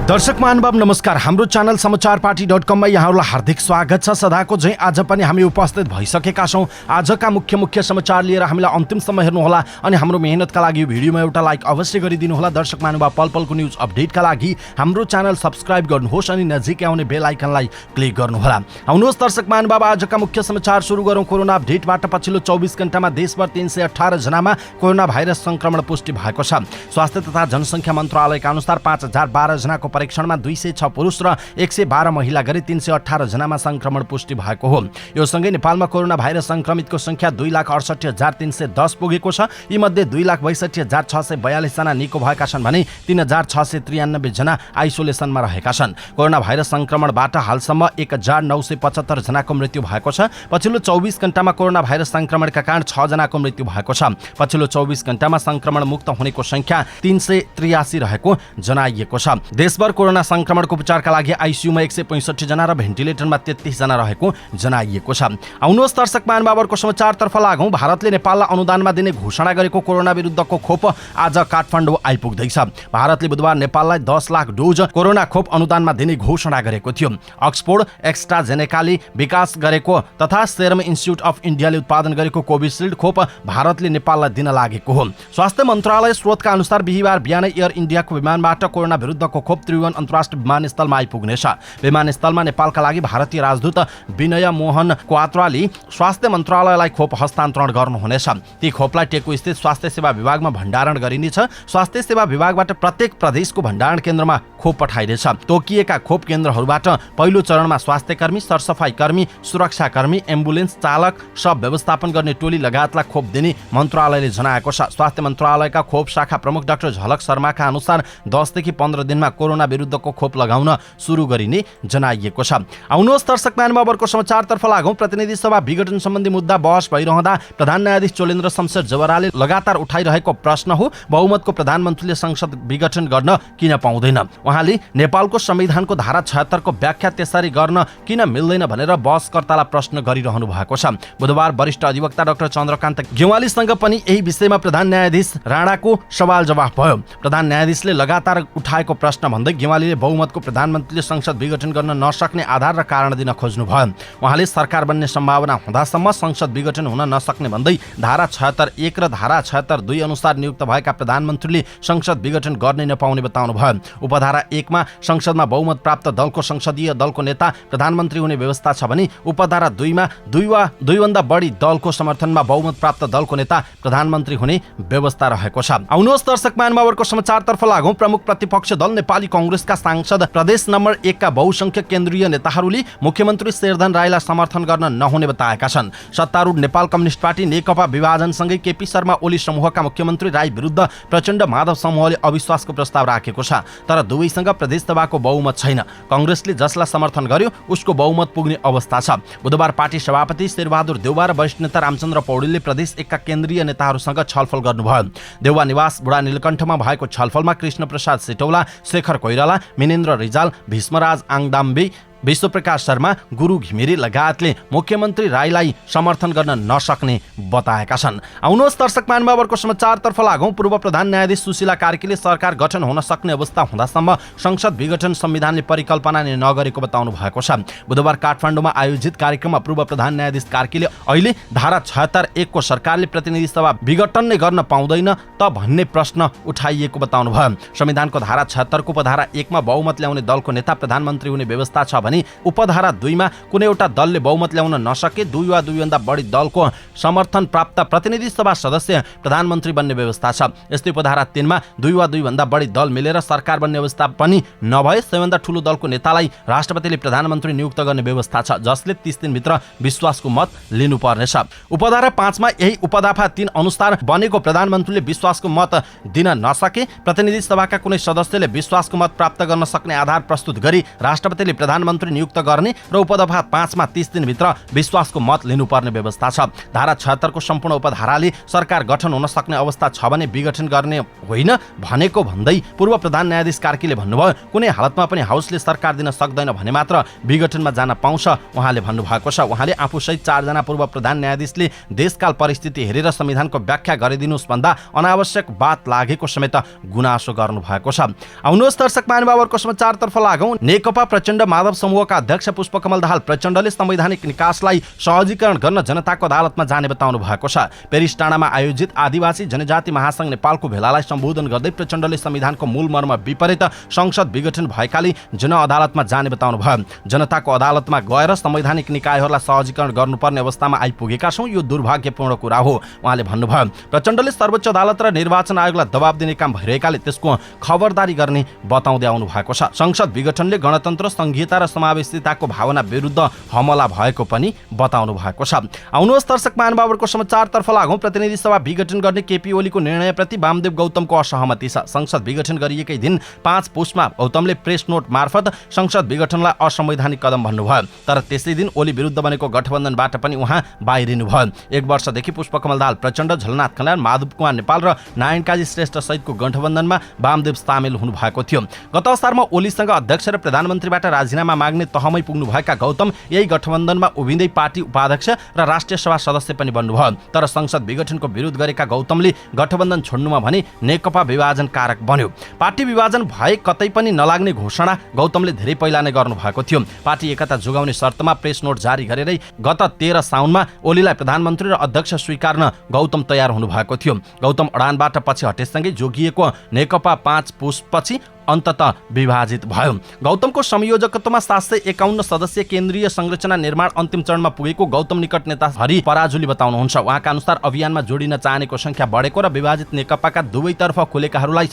दर्शक महानुभाव नमस्कार। हाम्रो च्यानल समाचारपाटी.com मा यहाँहरूलाई हार्दिक स्वागत छ। सदाको झैं आज पनि हामी उपस्थित भइसकेका छौं। आजका मुख्य समाचार लिएर हामीलाई अन्तिमसम्म हेर्नुहोला अनि हाम्रो मेहनतका लागि यो भिडियोमा एउटा लाइक अवश्य गरिदिनु होला। दर्शक महानुभाव पलपलको न्यूज अपडेटका लागि हाम्रो च्यानल सब्स्क्राइब गर्नुहोस् अनि नजिकै आउने बेल आइकनलाई क्लिक गर्नुहोला। आउनुहोस् दर्शक महानुभाव आजका मुख्य समाचार सुरु गरौं। कोरोना अपडेटबाट पछिल्लो 24 घण्टामा देशभर 318 जनामा कोरोना भाइरस संक्रमण पुष्टि भएको छ। स्वास्थ्य तथा जनसंख्या मन्त्रालयका अनुसार 5012 जनाको परीक्षणमा 206 पुरुष र 112 महिला गरी 318 जनामा संक्रमण पुष्टि भएको हो। यो सँगै नेपालमा कोरोना भाइरस संक्रमितको संख्या 2,68,310 पुगेको छ। यी मध्ये 2,62,642 जना निको भएका छन् भने 3,693 जना आइसोलेसनमा रहेका छन्। कोरोना भाइरस संक्रमणबाट हालसम्म 1,975 जनाको मृत्यु भएको छ। पछिल्लो 24 घण्टामा कोरोना भाइरस संक्रमणका कारण 6 जनाको मृत्यु भएको छ। पछिल्लो 24 घण्टामा संक्रमण मुक्त हुनेको संख्या 383 रहेको जनाइएको छ। देशभर कोरोना संक्रमणको उपचारका लागि आइसियुमा 165 जना र भेन्टिलेटरमा 33 जना रहेको जनाइएको छ। आउनुहोस् दर्शक महानुभावहरूको समाचारतर्फ लागौं। भारतले नेपाललाई अनुदानमा दिने घोषणा गरेको कोरोना विरुद्धको खोप आज काठमाडौँ आइपुग्दैछ। भारतले बुधबार नेपाललाई 10 लाख डोज कोरोना खोप अनुदानमा दिने घोषणा गरेको थियो। अक्सफोर्ड एक्स्ट्राजेनेकाले विकास गरेको तथा सेरम इन्स्टिच्युट अफ इन्डियाले उत्पादन गरेको कोभिसिल्ड खोप भारतले नेपाललाई दिन लागेको हो। स्वास्थ्य मन्त्रालय स्रोतका अनुसार बिहीबार बिहानै एयर इन्डियाको विमानबाट कोरोना विरुद्धको खोप त्रिभुवन अन्तर्राष्ट्रिय विमानस्थलमा आइपुग्नेछ। विमानस्थलमा नेपालका लागि भारतीय राजदूत विनय मोहन क्वात्राले स्वास्थ्य मन्त्रालयलाई खोप हस्तान्तरण गर्नुहुनेछ। ती खोपलाई टेकु स्थित स्वास्थ्य सेवा विभागमा भण्डारण गरिनेछ। स्वास्थ्य सेवा विभागबाट प्रत्येक प्रदेशको भण्डारण केन्द्रमा खोप पठाइनेछ। तोकिएका खोप केन्द्रहरूबाट पहिलो चरणमा स्वास्थ्यकर्मी, सरसफाई कर्मी, सुरक्षाकर्मी, एम्बुलेन्स चालक, शव व्यवस्थापन गर्ने टोली लगायतलाई खोप दिने मन्त्रालयले जनाएको छ। स्वास्थ्य मन्त्रालयका खोप शाखा प्रमुख डाक्टर झलक शर्माका अनुसार 10 देखि 15 दिनमा कोरोना विरुद्धको खोप लगाउन सुरु गरिने जनाइएको छ। आउनुहोस् दर्शक महानुभावहरूको समाचारतर्फ लागौं। प्रतिनिधि सभा विघटन सम्बन्धी मुद्दा बहस भइरहँदा प्रधान न्यायाधीश चोलेन्द्र शमशेर जवराले लगातार उठाइरहेको प्रश्न हो, बहुमतको प्रधानमन्त्रीले संसद विघटन गर्न किन पाउँदैन? उहाँले नेपालको संविधानको धारा 76 को व्याख्या त्यसरी गर्न किन मिल्दैन भनेर बहसकर्तालाई प्रश्न गरिरहनु भएको छ। बुधबार वरिष्ठ अधिवक्ता डाक्टर चन्द्रकान्त गेवालीसँग पनि यही विषयमा प्रधान न्यायाधीश राणाको सवाल जवाफ भयो। प्रधान न्यायाधीशले लगातार उठाएको प्रश्न भन्दै गेवालीले बहुमतको प्रधानमन्त्रीले संसद विघटन गर्न नसक्ने आधार र कारण दिन खोज्नु भयो। उहाँले सरकार बन्ने सम्भावना हुँदासम्म संसद विघटन हुन नसक्ने भन्दै धारा 76(1) र धारा 76(2) अनुसार नियुक्त भएका प्रधानमन्त्रीले संसद विघटन गर्ने नपाउने बताउनु भयो। उपधारा 1 मा संसदमा बहुमत प्राप्त दलको संसदीय दलको नेता प्रधानमन्त्री हुने व्यवस्था छ भने उपधारा 2 मा 2 वा 2 भन्दा बढी दलको समर्थनमा बहुमत प्राप्त दलको नेता प्रधानमन्त्री हुने व्यवस्था रहेको छ। आउनुहोस् दर्शक महानुभावहरूको समाचारतर्फ लागौं। प्रमुख प्रतिपक्ष दल नेपाली कांग्रेसका सांसद प्रदेश नम्बर 1 का बहुसंख्यक केन्द्रीय नेताहरूले मुख्यमन्त्री शेरधन राईलाई समर्थन गर्न नहुने बताएका छन्। सत्तारूढ नेपाल कम्युनिस्ट पार्टी नेकपा विभाजनसँगै केपी शर्मा ओली समूहका मुख्यमन्त्री राई विरुद्ध प्रचण्ड माधव समूहले अविश्वासको प्रस्ताव राखेको छ। तर दुवैसँग प्रदेशसभाको बहुमत छैन। कांग्रेसले जसलाई समर्थन गर्यो उसको बहुमत पुग्ने अवस्था छ। बुधबार पार्टी सभापति शेरबहादुर देउवा र वरिष्ठ नेता रामचन्द्र पौडेलले प्रदेश 1 का केन्द्रीय नेताहरूसँग छलफल गर्नुभयो। देउवा निवास बुढा नीलकण्ठमा भएको छलफलमा कृष्ण प्रसाद सिटौला, शेखर कोइराला, मिनेन्द्र रिजाल, भीष्मराज आङदाम्बे, विश्वप्रकाश शर्मा, गुरु घिमिरे लगायतले मुख्यमन्त्री राईलाई समर्थन गर्न नसक्ने बताएका छन्। आउनुहोस् दर्शक महानुभावहरूको समाचारतर्फ लागौं। पूर्व प्रधान न्यायाधीश सुशीला कार्कीले सरकार गठन हुन सक्ने अवस्था हुँदासम्म संसद विघटन संविधानले परिकल्पना नै नगरेको बताउनु भएको छ। बुधबार काठमाडौँमा आयोजित कार्यक्रममा पूर्व प्रधान न्यायाधीश कार्कीले अहिले धारा 76(1) को सरकारले प्रतिनिधि सभा विघटन नै गर्न पाउँदैन त भन्ने प्रश्न उठाइएको बताउनु भयो। संविधानको धारा 76 को उपधारा 1 मा बहुमत ल्याउने दलको नेता प्रधानमन्त्री हुने व्यवस्था छ भने उपधारा 2 मा कुनै एउटा दलले बहुमत ल्याउन नसके 2 वा 2 भन्दा बढी दलको समर्थन प्राप्त प्रतिनिधि सभा सदस्य प्रधानमन्त्री बन्ने व्यवस्था छ। यस्तै उपधारा 3 मा 2 वा 2 भन्दा बढी दल मिलेर सरकार बन्ने अवस्था पनि नभए सबैभन्दा ठूलो दलको नेतालाई राष्ट्रपतिले प्रधानमन्त्री नियुक्त गर्ने व्यवस्था छ, जसले 30 दिनभित्र विश्वासको मत लिनुपर्नेछ। उपधारा 5 मा यही उपधारा 3 अनुसार बनेको प्रधानमन्त्रीले विश्वासको मत दिन नसके प्रतिनिधि सभाका कुनै सदस्यले विश्वासको मत प्राप्त गर्न सक्ने आधार प्रस्तुत गरी राष्ट्रपतिले प्रधानमन्त्री प्रधानमन्त्री नियुक्त गर्ने र उपदफा 5 मा 30 दिनभित्र विश्वासको मत लिनुपर्ने व्यवस्था छ। धारा 76 को सम्पूर्ण उपधाराले सरकार गठन हुन सक्ने अवस्था छ भने विघटन गर्ने होइन भनेको भन्दै पूर्व प्रधान न्यायाधीश कार्कीले भन्नुभयो, कुनै हालतमा पनि हाउसले सरकार दिन सक्दैन भने मात्र विघटनमा जान पाउँछ उहाँले भन्नुभएको छ। उहाँले आफूसहित 4 जना पूर्व प्रधान न्यायाधीशले देशकाल परिस्थिति हेरेर संविधानको व्याख्या गरिदिनुस् भन्दा अनावश्यक बात लागेको समेत गुनासो गर्नुभएको छ। आउनुहोस् दर्शक महानुभावहरुको समाचारतर्फ लागौं। नेकपा प्रचण्ड माधव समूहका अध्यक्ष पुष्पकमल दाहाल प्रचण्डले संवैधानिक निकासलाई सहजीकरण गर्न जनताको अदालतमा जाने बताउनु भएको छ। पेरिस टाडामा आयोजित आदिवासी जनजाति महासंघ नेपालको भेलालाई सम्बोधन गर्दै प्रचण्डले संविधानको मूल मर्म विपरीत संसद विघटन भएकाले जनअदालतमा जाने बताउनु भयो। जनताको अदालतमा गएर संवैधानिक निकायहरूलाई सहजीकरण गर्नुपर्ने अवस्थामा आइपुगेका छौं, यो दुर्भाग्यपूर्ण कुरा हो उहाँले भन्नुभयो। प्रचण्डले सर्वोच्च अदालत र निर्वाचन आयोगलाई दबाब दिने काम भइरहेकाले त्यसको खबरदारी गर्ने बताउँदै आउनु भएको छ। संसद विघटनले गणतन्त्र, संघीयता र समावेशिताको भावना विरुद्ध हमला भएको पनि बताउनु भएको छ। आउनुहोस् दर्शक महानुभावहरुको समाचारतर्फ लागौं। प्रतिनिधि सभा विघटन गर्ने केपी ओलीको निर्णयप्रति वामदेव गौतमको असहमति छ। संसद विघटन गरिएकै दिन 5 पुसमा गौतमले प्रेस नोट मार्फत संसद विघटनलाई असंवैधानिक कदम भन्नुभयो। तर त्यसै दिन ओली विरुद्ध बनेको गठबन्धनबाट पनि उहाँ बाहिरिनु भयो। 1 वर्षदेखि पुष्पकमल दाहाल प्रचण्ड, झलनाथ खनाल, माधव कुमार नेपाल र नारायण काजी श्रेष्ठ सहितको गठबन्धनमा वामदेव सामेल हुनुभएको थियो। गत असारमा ओलीसँग अध्यक्ष र प्रधानमन्त्रीबाट राजीनामा माग्ने तहमै पुग्नुभएका गौतम यही गठबन्धनमा उभिँदै पार्टी उपाध्यक्ष र राष्ट्रिय सभा सदस्य पनि बन्नुभयो। तर संसद विघटनको विरोध गरेका गौतमले गठबन्धन छोड्नुमा भने नेकपा विभाजन कारक बन्यो। पार्टी विभाजन भए कतै पनि नलाग्ने घोषणा गौतमले धेरै पहिला नै गर्नुभएको थियो। पार्टी एकता जोगाउने शर्तमा प्रेस नोट जारी गरेरै गत 13 साउनमा ओलीलाई प्रधानमन्त्री र अध्यक्ष स्वीकार्न गौतम तयार हुनुभएको थियो। गौतम अडानबाट पछि हटेसँगै जोगिएको नेकपा 5 पुसपछि अन्ततः विभाजित भयो। गौतमको संयोजकत्वमा 751 सदस्यीय केन्द्रीय संरचना निर्माण अन्तिम चरणमा पुगेको गौतम निकट नेता हरि पराजुली बताउनुहुन्छ। उहाँका अनुसार अभियानमा जोडिन चाहनेको संख्या बढेको र विभाजित नेकपाका दुवैतर्फ खुलेकाहरूलाई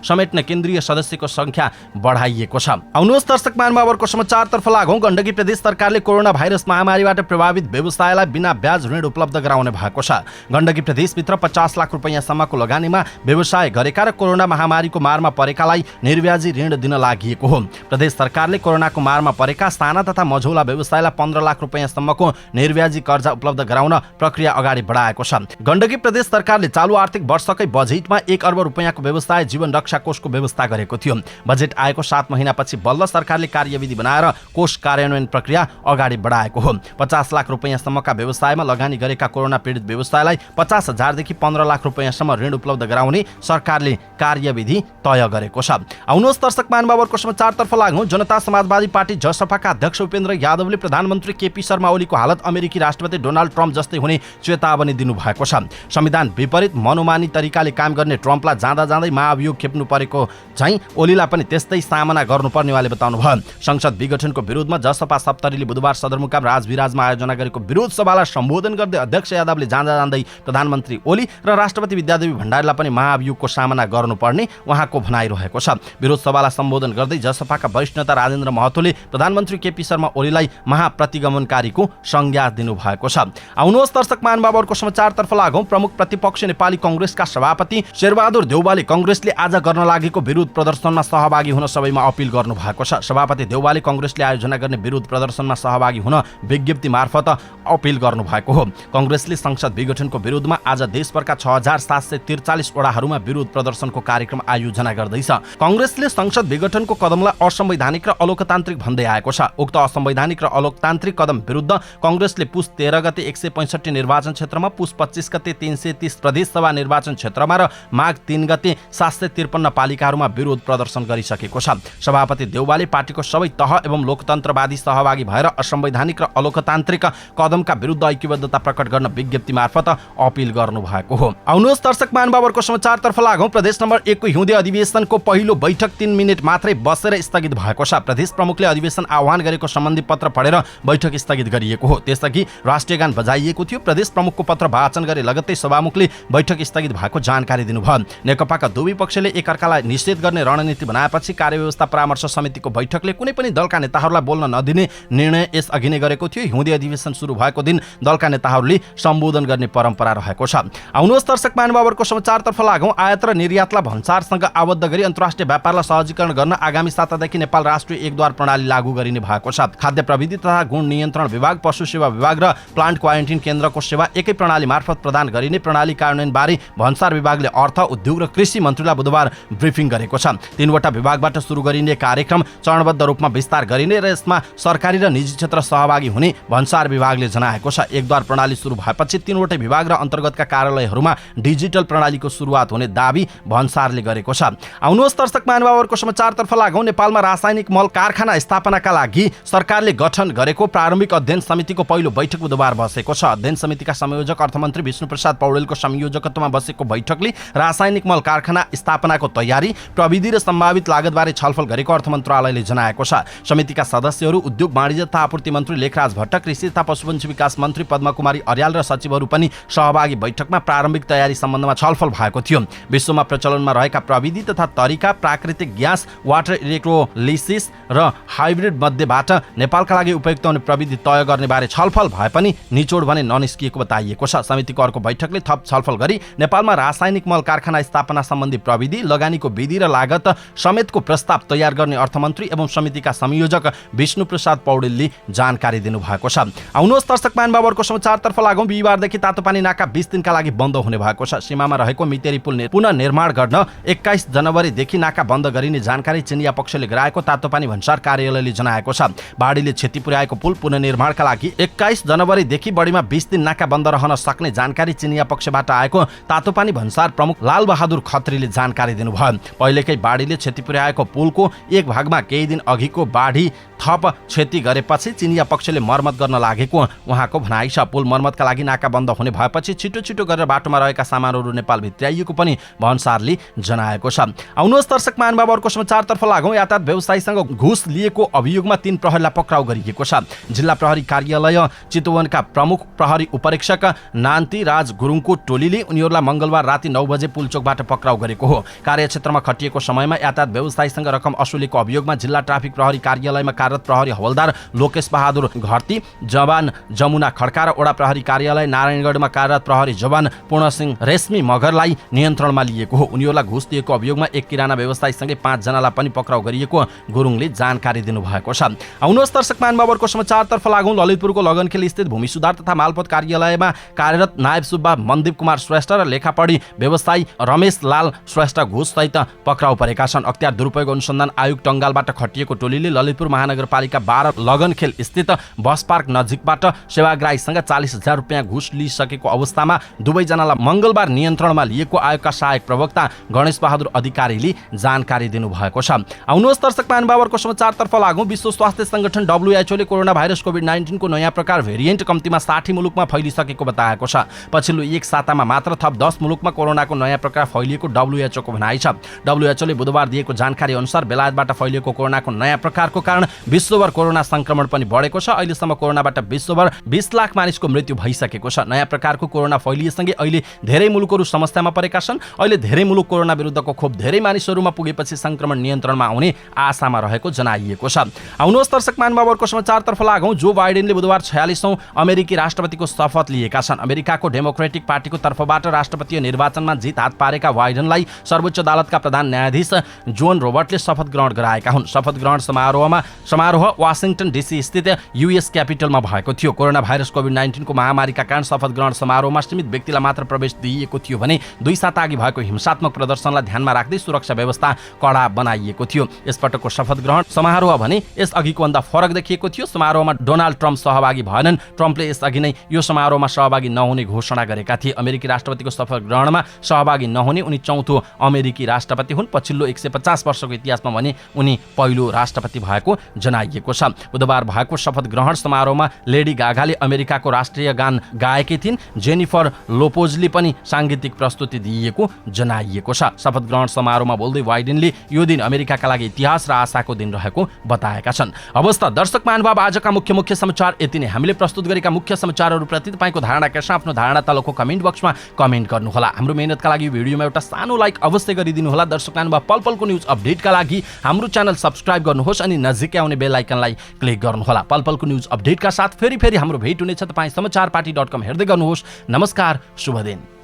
समेट्न केन्द्रीय सदस्यको संख्या बढाइएको छ। आउनुहोस् दर्शक महानुभावहरुको समाचारतर्फ लागौं। गण्डकी प्रदेश सरकारले कोरोना भाइरस महामारीबाट प्रभावित व्यवसायलाई बिना ब्याज ऋण उपलब्ध गराउने भएको छ। गण्डकी प्रदेशभित्र 50 लाख रुपैयाँसम्मको लगानीमा व्यवसाय गरेका र कोरोना महामारीको मारमा परेकालाई निर्व्याजी ऋण दिन लागि हो। प्रदेश सरकारले कोरोनाको मारमा परेका साना तथा मझौला व्यवसायलाई 15 लाख रुपैयाँसम्मको निर्व्याजी कर्जा उपलब्ध गराउन प्रक्रिया अगाडि बढाएको छ। गण्डकी प्रदेश सरकारले चालु आर्थिक वर्षकै बजेटमा 1 अर्ब रुपैयाँको व्यवसाय जीवन रक्षा कोषको व्यवस्था गरेको थियो। बजेट आएको 7 महिनापछि बल्ल सरकारले कार्यविधि बनाएर कोष कार्यान्वयन प्रक्रिया अगाडि बढाएको हो। 50 लाख रुपैयाँसम्मका व्यवसायमा लगानी गरेका कोरोना पीडित व्यवसायलाई 50,000 देखि 15 लाख रुपैयाँसम्म ऋण उपलब्ध गराउने सरकारले कार्यविधि तय गरेको छ। आउनुहोस् दर्शक महानुभावहरुको समाचारतर्फ लागौं। जनता समाजवादी पार्टी जसपाका अध्यक्ष उपेन्द्र यादवले प्रधानमन्त्री केपी शर्मा ओलीको हालत अमेरिकी राष्ट्रपति डोनाल्ड ट्रम्प जस्तै हुने चेतावनी दिनुभएको छ। संविधान विपरीत मनोमानी तरिकाले काम गर्ने ट्रम्पलाई जाँदा जाँदै महाभियोग खेप्नु परेको चाहिँ ओलीलाई पनि त्यस्तै सामना गर्नुपर्ने उहाँले बताउनुभयो। संसद विघटनको विरोधमा जसपा सप्तरीले बुधबार सदरमुकाम राजविराजमा आयोजना गरेको विरोध सभालाई सम्बोधन गर्दै अध्यक्ष यादवले जाँदा जाँदै प्रधानमन्त्री ओली र राष्ट्रपति विद्यादेवी भण्डारीलाई पनि महाभियोगको सामना गर्नुपर्ने उहाँको भनाइरहेको छ। विरोध सभालाई सम्बोधन गर्दै जसपाका वरिष्ठ नेता राजेन्द्र महतोले प्रधानमन्त्री केपी शर्मा ओलीलाई महाप्रतिगमनकारीको संज्ञा दिनुभएको छ। आउनुहोस् दर्शक महानुभावहरुको समाचारतर्फ लागौं। प्रमुख प्रतिपक्ष नेपाली कांग्रेसका सभापति शेरबहादुर देउवाले कांग्रेसले आज गर्न लागेको विरोध प्रदर्शनमा सहभागी हुन सबैमा अपील गर्नु भएको छ। सभापति देउवाले कांग्रेसले आयोजना गर्ने विरोध प्रदर्शनमा सहभागी हुन विज्ञप्ति मार्फत अपील गर्नु भएको हो। कांग्रेसले संसद विघटनको विरोधमा आज देशभरका 6743 वडाहरूमा विरोध प्रदर्शनको कार्यक्रम आयोजना गर्दैछ। कांग्रेसले संसद विघटनको कदमलाई असंवैधानिक र अलोकतान्त्रिक भन्दै आएको छ। उक्त असंवैधानिक र अलोकतान्त्रिक कदम विरुद्ध कांग्रेसले पुस 13 गते 165 निर्वाचन क्षेत्रमा, पुस 25 गते 330 प्रदेश सभा निर्वाचन क्षेत्रमा र माघ 3 गते 753 पालिकाहरूमा विरोध प्रदर्शन गरिसकेको छ। सभापति देउवाले पार्टीको सबै तह एवं लोकतन्त्रवादी सहभागी भएर असंवैधानिक र अलोकतान्त्रिक कदमका विरुद्ध ऐक्यबद्धता प्रकट गर्न विज्ञप्ति मार्फत अपील गर्नु भएको हो। आउनुहोस् दर्शक महानुभावहरुको समाचारतर्फ लागौं। प्रदेश नम्बर 1 को हिउँदे अधिवेशनको पहिलो बैठक 3 मिनेट मात्रै बसेर स्थगित भएको छ। प्रदेश प्रमुखले अधिवेशन आह्वान गरेको सम्बन्धी पत्र पढेर बैठक स्थगित गरिएको हो। त्यसअघि राष्ट्रिय गान बजाइएको थियो। प्रदेश प्रमुखको पत्र वाचन गरे लगत्तै सभामुखले बैठक स्थगित भएको जानकारी दिनुभयो। नेकपाका दुवै पक्षले एकअर्कालाई निषेध गर्ने रणनीति बनाएपछि कार्यव्यवस्था परामर्श समितिको बैठकले कुनै पनि दलका नेताहरूलाई बोल्न नदिने निर्णय यसअघि नै गरेको थियो। हिउँदे अधिवेशन सुरु भएको दिन दलका नेताहरूले सम्बोधन गर्ने परम्परा रहेको छ। आउनुहोस् दर्शक महानुभावहरुको समाचारतर्फ लागौं। आयात र निर्यातलाई भन्सारसँग आबद्ध गरी अन्तर्राष्ट्रिय व्यापारलाई सहजीकरण गर्न आगामी सातादेखि नेपाल राष्ट्रिय एकद्वार प्रणाली लागू गरिने भएको छ। खाद्य प्रविधि तथा गुण नियन्त्रण विभाग, पशु सेवा विभाग र प्लान्ट क्वारेन्टिन केन्द्रको सेवा एकै प्रणाली मार्फत प्रदान गरिने प्रणाली कार्यान्वयनबारे भन्सार विभागले अर्थ, उद्योग र कृषि मन्त्रीलाई बुधबार ब्रिफिङ गरेको छ। 3वटा विभागबाट सुरु गरिने कार्यक्रम चरणबद्ध रूपमा विस्तार गरिने र यसमा सरकारी र निजी क्षेत्र सहभागी हुने भन्सार विभागले जनाएको छ। एकद्वार प्रणाली सुरु भएपछि 3वटै विभाग र अन्तर्गतका कार्यालयहरूमा डिजिटल प्रणालीको सुरुवात हुने दाबी भन्सारले गरेको छ। आउनुहोस् दर्शक महानुभावहरूको समाचारतर्फ लागौँ। नेपालमा रासायनिक मल कारखाना स्थापनाका लागि सरकारले गठन गरेको प्रारम्भिक अध्ययन समितिको पहिलो बैठक बुधबार बसेको छ। अध्ययन समितिका संयोजक अर्थमन्त्री विष्णुप्रसाद पौडेलको संयोजकत्वमा बसेको बैठकले रासायनिक मल कारखाना स्थापनाको तयारी, प्रविधि र सम्भावित लागतबारे छलफल गरेको अर्थ मन्त्रालयले जनाएको छ। समितिका सदस्यहरू उद्योग, वाणिज्य तथा आपूर्ति मन्त्री लेखराज भट्ट, कृषि तथा पशुपन्छी विकास मन्त्री पद्मकुमारी अर्याल र सचिवहरू पनि सहभागी बैठकमा प्रारम्भिक तयारी सम्बन्धमा छलफल भएको थियो। विश्वमा प्रचलनमा रहेका प्रविधि तथा तरिका, प्राकृतिक ग्यास, वाटर इलेक्ट्रोलिसिस र हाइब्रिड मध्येबाट नेपालका लागि उपयुक्त हुने प्रविधि तय गर्ने बारे छलफल भए पनि निचोड भने ननिस्किएको बताइएको छ। समितिको अर्को बैठकले थप छलफल गरी नेपालमा रासायनिक मल कारखाना स्थापना सम्बन्धी प्रविधि, लगानीको विधि र लागत समेतको प्रस्ताव तयार गर्ने अर्थमन्त्री एवं समितिका संयोजक विष्णुप्रसाद पौडेलले जानकारी दिनुभएको छ। आउनुहोस् दर्शक महानुभावहरूको समाचारतर्फ लागौँ। बिहिबारदेखि तातोपानी नाका 20 दिनका लागि बन्द हुने भएको छ। सीमामा रहेको मितेरी पुल पुनः निर्माण गर्न 21 जनवरीदेखि नाका बन्द गरिने जानकारी चिनिया पक्षले गराएको तातोपानी भन्सार कार्यालयले जनाएको छ। बाढीले क्षति पुर्याएको पुल पुनर्निर्माणका लागि 21 जनवरीदेखि बढीमा 20 दिन नाका बन्द रहन सक्ने जानकारी चिनिया पक्षबाट आएको तातोपानी भन्सार प्रमुख लालबहादुर खत्रीले जानकारी दिनुभयो। पहिलेकै बाढीले क्षति पुर्याएको पुलको एक भागमा केही दिन अघिको बाढी थप क्षति गरेपछि चिनिया पक्षले मर्मत गर्न लागेको उहाँको भनाइ छ। पुल मर्मतका लागि नाका बन्द हुने भएपछि छिटो गरेर बाटोमा रहेका सामानहरू नेपाल भित्र्याइएको पनि भन्सारले जनाएको छ। आउनुहोस् दर्शक महानुभावहरूको समाचारतर्फ लागौँ। यातायात व्यवसायीसँग घुस लिएको अभियोगमा 3 प्रहरीलाई पक्राउ गरिएको छ। जिल्ला प्रहरी कार्यालय चितवनका प्रमुख प्रहरी उपरीक्षक नान्ती राज गुरुङको टोलीले उनीहरूलाई मंगलबार राति 9 बजे पुलचोकबाट पक्राउ गरेको हो। कार्यक्षेत्रमा खटिएको समयमा यातायात व्यवसायीसँग रकम असुलेको अभियोगमा जिल्ला ट्राफिक प्रहरी कार्यालयमा कार्यरत प्रहरी हवलदार लोकेश बहादुर घरती, जवान जमुना खड्का र ओडा प्रहरी कार्यालय नारायणगढमा कार्यरत प्रहरी जवान पूर्णसिंह रेशमी मगरलाई नियन्त्रणमा लिएको हो। उनीहरूलाई घुस दिएको अभियोगमा एक किराना व्यवसायीसँगै 5 जनालाई पनि पक्राउ गरिएको गुरुङले जानकारी दिनुभएको छ। आउनुहोस् दर्शक महानुभावहरूको समाचारतर्फ लागौँ। ललितपुरको लगनखेल स्थित भूमि सुधार तथा मालपोत कार्यालयमा कार्यरत नायब सुब्बा मनदीप कुमार श्रेष्ठ र लेखापढी व्यवसायी रमेश लाल श्रेष्ठ घुससहित पक्राउ परेका छन्। अख्तियार दुरुपयोग अनुसन्धान आयोग टंगालबाट खटिएको टोलीले ललितपुर महानगरपालिका 12 लगनखेल स्थित बस पार्क नजिकबाट सेवाग्राहीसँग 40,000 रुपियाँ घुस लिइसकेको अवस्थामा दुवैजनालाई मंगलबार नियन्त्रणमा लिएको आयोगका सहायक प्रवक्ता गणेश बहादुर अधिकारीले जानकारी दिनुभएको छ। आउनुहोस् दर्शक महानुभावहरूको समाचारतर्फ लागौँ। विश्व स्वास्थ्य संगठन WHO ले कोरोना भाइरस कोभिड-19 को नयाँ प्रकार भेरिएन्ट कम्तीमा 60 मुलुकमा फैलिसकेको बताएको छ। पछिल्लो एक सातामा मात्र थप 10 मुलुकमा कोरोनाको नयाँ प्रकार फैलिएको WHO को भनाइ छ। WHO ले बुधबार दिएको जानकारी अनुसार बेलायतबाट फैलिएको कोरोनाको नयाँ प्रकारको कारण विश्वभर कोरोना संक्रमण पनि बढेको छ। अहिलेसम्म कोरोनाबाट विश्वभर 20 लाख मानिसको मृत्यु भइसकेको छ। नयाँ प्रकारको कोरोना फैलिएसँगै अहिले धेरै मुलुकहरू समस्यामा परेका छन्। अहिले धेरै मुलुक कोरोना विरुद्धको खोप धेरै मानिसहरूमा पुगेपछि संक्रमण नियन्त्रणमा आउने आशामा रहेको जनाइएको छ। आउनुहोस् दर्शक महानुभावहरूको समाचारतर्फ लागौँ। जो बाइडेनले बुधबार 46औं अमेरिकी राष्ट्रपतिको शपथ लिएका छन्। अमेरिकाको डेमोक्रेटिक पार्टीको तर्फबाट राष्ट्रपतीय निर्वाचनमा जित हात पारेका बाइडेनलाई सर्वोच्च अदालतका प्रधान न्यायाधीश जोन रोबर्टले शपथ ग्रहण गराएका हुन्। शपथ ग्रहण समारोह वाशिंगटन डीसी स्थित US क्यापिटलमा भएको थियो। कोरोना भाइरस कोभिड-19 को महामारीका कारण शपथ ग्रहण समारोहमा सीमित व्यक्तिलाई मात्र प्रवेश दिइएको थियो भने 2 साता अघि भएको हिंसात्मक प्रदर्शनलाई ध्यानमा राख्दै सुरक्षा व्यवस्था कडा बनाइएको थियो। यसपटकको शपथ ग्रहण समारोह भने यस अघिको भन्दा फरक देखिएको थियो। समारोहमा डोनाल्ड ट्रम्प सहभागी भएनन्। ट्रम्पले यसअघि नै यो समारोहमा सहभागी नहुने घोषणा गरेका थिए। अमेरिकी राष्ट्रपतिको शपथ ग्रहणमा सहभागी नहुने उनी 4थो अमेरिकी राष्ट्रपति हुन्। पछिल्लो 150 वर्षको इतिहासमा भने उनी पहिलो राष्ट्रपति भएको जनाइएको छ। बुधबार भएको शपथ ग्रहण समारोहमा लेडी गागाले अमेरिकाको राष्ट्रिय गान गाएकी थिइन्। जेनिफर लोपोजले पनि सांगीतिक प्रस्तुति दिएको जनाइएको छ। शपथ ग्रहण समारोहमा बोल्दै बाइडेनले यो दिन अमेरिकाका लागि इतिहास र आशाको दिन रहेको बताएका छन्। अवस्था दर्शक महानुभाव आजका मुख्य समाचार यति नै। हामीले प्रस्तुत गरेका मुख्य समाचारहरूप्रति तपाईको धारणा के छ आफ्नो धारणा तलको कमेन्ट बक्समा कमेन्ट गर्नुहोला। हाम्रो मेहनतका लागि भिडियोमा एउटा सानो लाइक अवश्य गरिदिनु होला। दर्शक महानुभाव पल पलको न्यूज अपडेटका लागि हाम्रो च्यानल सब्स्क्राइब गर्नुहोस् अनि नजिकै आउने बेल आइकनलाई क्लिक गर्नुहोला। पल पलको न्यूज अपडेटका साथ फेरि हाम्रो भेट हुनेछ। तपाईं समाचारपाटी.com हेर्दै गर्नुहोस्। नमस्कार, शुभ दिन।